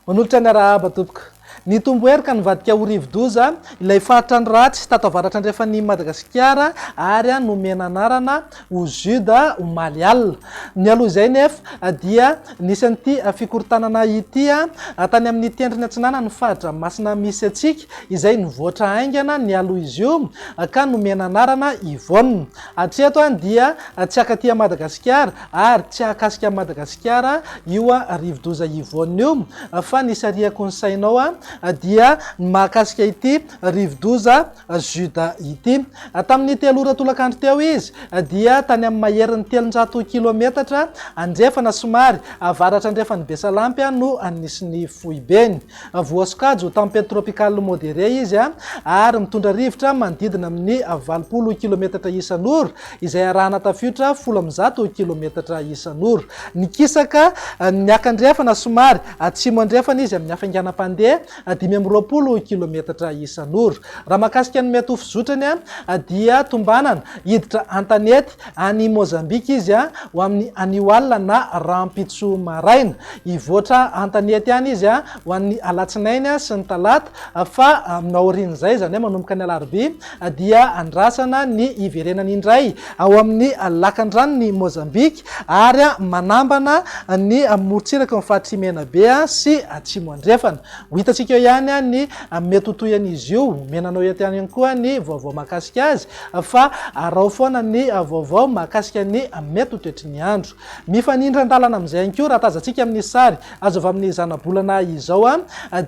Manolotra ny arahaba tompoko. Ny tombo erika nivadika ho rivo-doza ilay faritra ny ratsy tato avaratra andrefan'ny Madagasikara ary nomena anarana ho Juda ho Malial. Ny aloha izay nefa dia nisy an'ity fikorotanana ity tany amin'ny tendrony Atsinana ny faritra masina misy atsika izay nivoatra haingana ny aloha izy io ka nomena anarana Yvonne. Hatreto dia tsy akaty Madagasikara ary tsy akasika Madagasikara io rivo-doza Yvonne io fa nisy ariako ny sainao dia mahakasika ity rivo-doza Juda ity. Tamin'ny 3 ora tolakandro teo izy dia tany amin'ny maherin'ny 300 kilometatra andrefana somary avaratra andrefany Besalampy no anisy fohibeny. Voasokajy ho tempête tropicale modéré izy ary mitondra rivotra manodidina amin'ny 20 kilometatra isan'ora izay arahana tafiotra 10 kilometatra isan'ora. Ny kisaka miakandrefana somary atsimo andrefana izy amin'ny hafainganam-pandeha 520 kilometatra isan'ora. Raha mahakasika ny mety ho fizotrany dia tombanana hiditra antanety any Mozambique izy ho amin'ny Aniwal na Rampitso maraina. Ivoatra antanety any izy ho an'ny alatsinainy sy ny talata fa naorin'izay zany hoe manomboka ny alarobia dia andrasana ny iverenany indray ao amin'ny lakan-drano ny Mozambique ary manambana ny morotsiraka ny fahatrimena be sy atsimo andrefana. Ho hitantsika eo ihany ny mety hotoyan'izy io. Menanao eto ihany koa ny vaovao mahakasika azy fa arao foana ny vaovao mahakasika ny mety ho toetry ny andro. Mifanindra andalana amin'izay ihany koa raha tazantsika amin'ny sary azo avy amin'ny zana-bolana izao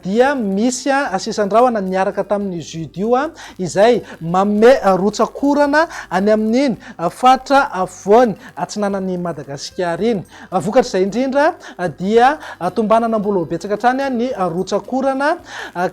dia misy sisan-drahona niaraka tamin'ny Jude io izay manome rotsakorana any amin'iny faritra afovoany atsinanan'ny Madagasikara iny. Vokatra izay indrindra dia tombanana mbola ho betsaka hatrany ny rotsakorana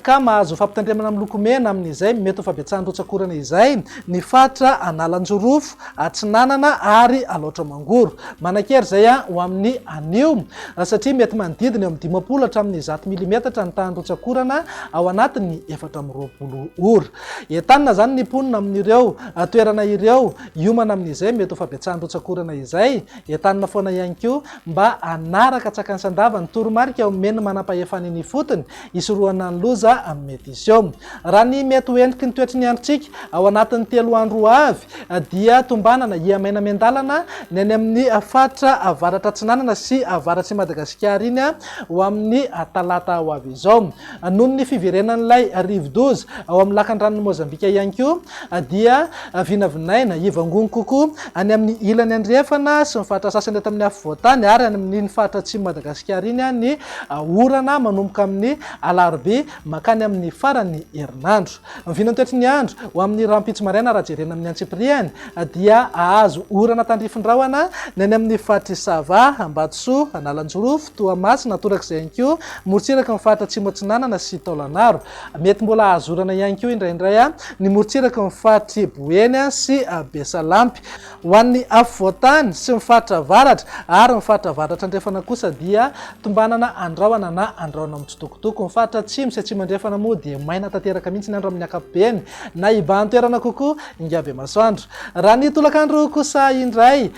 ka mahazo fampitandremana amin'ny lokomena amin'izay mety ho fabetsahan'ny rotsakorana izay ny faritra Analanjorofo, Atsinanana ary Alaotra Mangoro. Manan-kery zay ho amin'ny anio satria mety manodidina eo amin'ny 50 hatramin'ny 100 milimetatra ny tahan'ny rotsakorana ao anatin'ny 420 ora. Entanina zany ny ponina amin'ireo toerana ireo iomana amin'izay mety ho fabetsahan'ny rotsakorana izay. Entanina foana ihany koa mba anaraka tsakany sandava ny toromarika omeny manam-pahefana ny fotony isorohana ny loza mety izy eo. Raha ny mety ho endriky ny toetry ny androtsika ao anatin'ny 3 andro avy dia tombanana iamaina miandalana ny any amin'ny faritra avaratra Atsinanana sy avaratry Madagasikara iny ho amin'ny talata ho avy izao. Noho ny fiverenan'ilay rivo-doza ao amin'ny lakan-dranon'ny Mozambika ihany koa dia vinavinaina ivangony kokoa any amin'ny ilany andrefana sy ny faritra sasany eto amin'ny afovoantany ary any amin'ny faritra atsimo Madagasikara iny ny orana manomboka amin'ny alarobia makany amin'ny farany herinandro. Mivinany toetry ny andro ho amin'ny Rampitso maraina raha jerena amin'ny Antsipriany dia ahazo orana tandrifin-drahona ny any amin'ny faritra Sava, Ambatsoa, Analanjorofo, Toamasina, torak'izay ihany koa morotsiraka ny faritra Atsimo Atsinanana sy Taolagnaro. Mety mbola ahazo orana ihany koa indraindray ny morotsiraka ny faritra Boeny sy Besalampy. Ho an'ny afovoantany sy ny faritra avaratra ary ny faritra avaratra andrefana kosa dia tombanana andrahona na andrahona mitsitokotoko. Ny faritra atsimo sy atsimo andrefana moa dia maina tanteraka mihitsy ny andro amin'ny ankapobeny na ibahan-toerana kokoa ingabe masoandro. Raha ny tolakandro kosa indray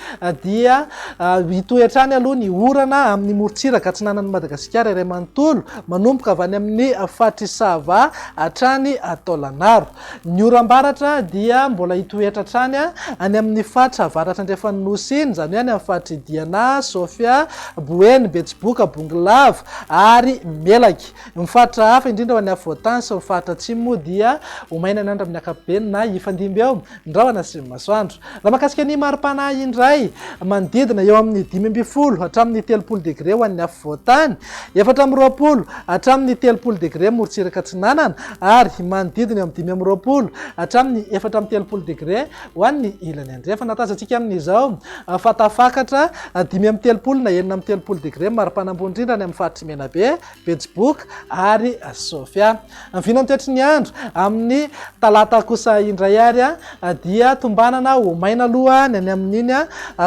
dia hitoetrany aloha ny orana amin'ny morotsiraka atsinanan'ny Madagasikara iray manontolo manomboka avy any amin'ny faritra Sava hatrany Taolagnaro. Ny oram-baratra dia mbola hitoetra hatrany any amin'ny faritra avaratra andrefan'ny Nosy iny, zany hoe any amin'ny faritra Diana, Sofia, Boeny, Betsiboka, Bongolava ary Melaky. Ny faritra hafa indrindra ho any afovoantany sy ny faritra atsimo dia ho maina ny andro amin'ny ankapobeny na ifandimby eo ndrahona sy masoandro. Raha mahakasika ny maripana indray manodidina eo amin'ny 12 hatramin'ny 30 degré ho an'ny afovoantany, 420 hatramin'ny 30 degré morotsiraka Atsinanana ary manodidina eo amin'ny 520 hatramin'ny 430 degré ho an'ny ilany andrefana. Tazantsika amin'izao fatafakatra 530 na 430 degré maripana ambony indrindra any amin'ny faritra Menabe, Betsiboka ary Sofia. Mivinany toetry ny andro amin'ny talata kosa indray ary dia tombanana ho maina aloha ny any amin'iny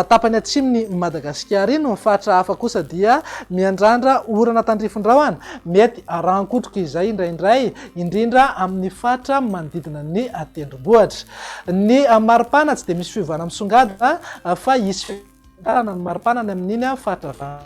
tapany atsimony Madagasikara iny. Ny faritra hafa kosa dia miandrandra orana tandrifin-drahona mety rankotroka izay indraindray indrindra amin'ny faritra manodidina ny tendrombohitra. Ny maripana tsy dia misy fiovana misongadina fa hisy fitarana ny maripana ny amin'iny faritra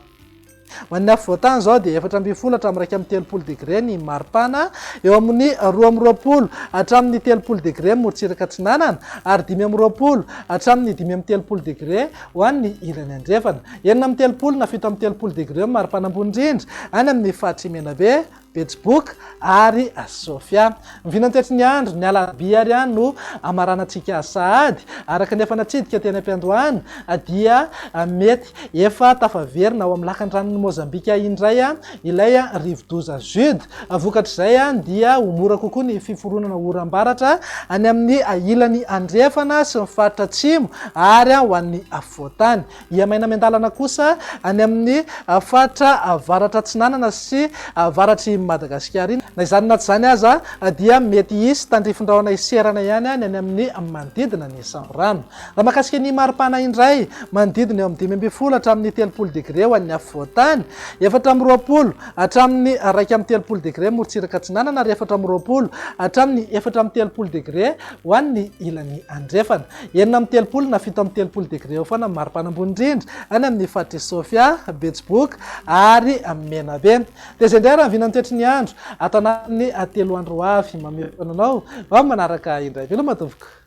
Ho an'ny afovoantany zao dia 4 hatramin'ny 30 degré ny maripana, eo amin'ny 2 hatramin'ny 30 degré morotsiraka atsinanana, ary 5 hatramin'ny 5 degré ho an'ny ilany andrefana. 9 na 7 degré maripana ambony indrindra any amin'ny fahatry menabe, Betsiboka ary Sofia. Mivinantoetry ny andro ny alarobia ary no amaranantsika sahady, araka ny efa natsidika teny am-piandohana dia mety efa tafaverina ao amin'ny lakan-dranon'ny Mozambika indray ilay rivo-doza Sud. Vokatr'izay dia ho mora kokoa ny fiforonana oram-baratra any amin'ny ilany andrefana sy ny faritra atsimo ary ho an'ny afovoantany. Iamaina miandalana kosa any amin'ny faritra avaratra atsinanana sy avaratry Madagascar iny. Na izany naty izany aza dia mety hisy tandrifindraona iserana ihany any amin'ny manodidina ny samborano. Raha mahakasika ny maripana indray manodidina eo amin'ny 5 hatramin'ny 30 degré ho an'ny afovoantany, 4 hatramin'ny 30 degré morotsiraka atsinanana ary 4 hatramin'ny 30 degré ho an'ny ilany andrefana. 9 na 7 degré eo foana maripana ambony indrindra any amin'ny fahatry Sofia, Betsiboka ary Menabe. Dia izay indray raha vinantoetry ny andro atanatin'ny 3 andro avy mamefana anao ao manaraka indray. Veloma tompoko.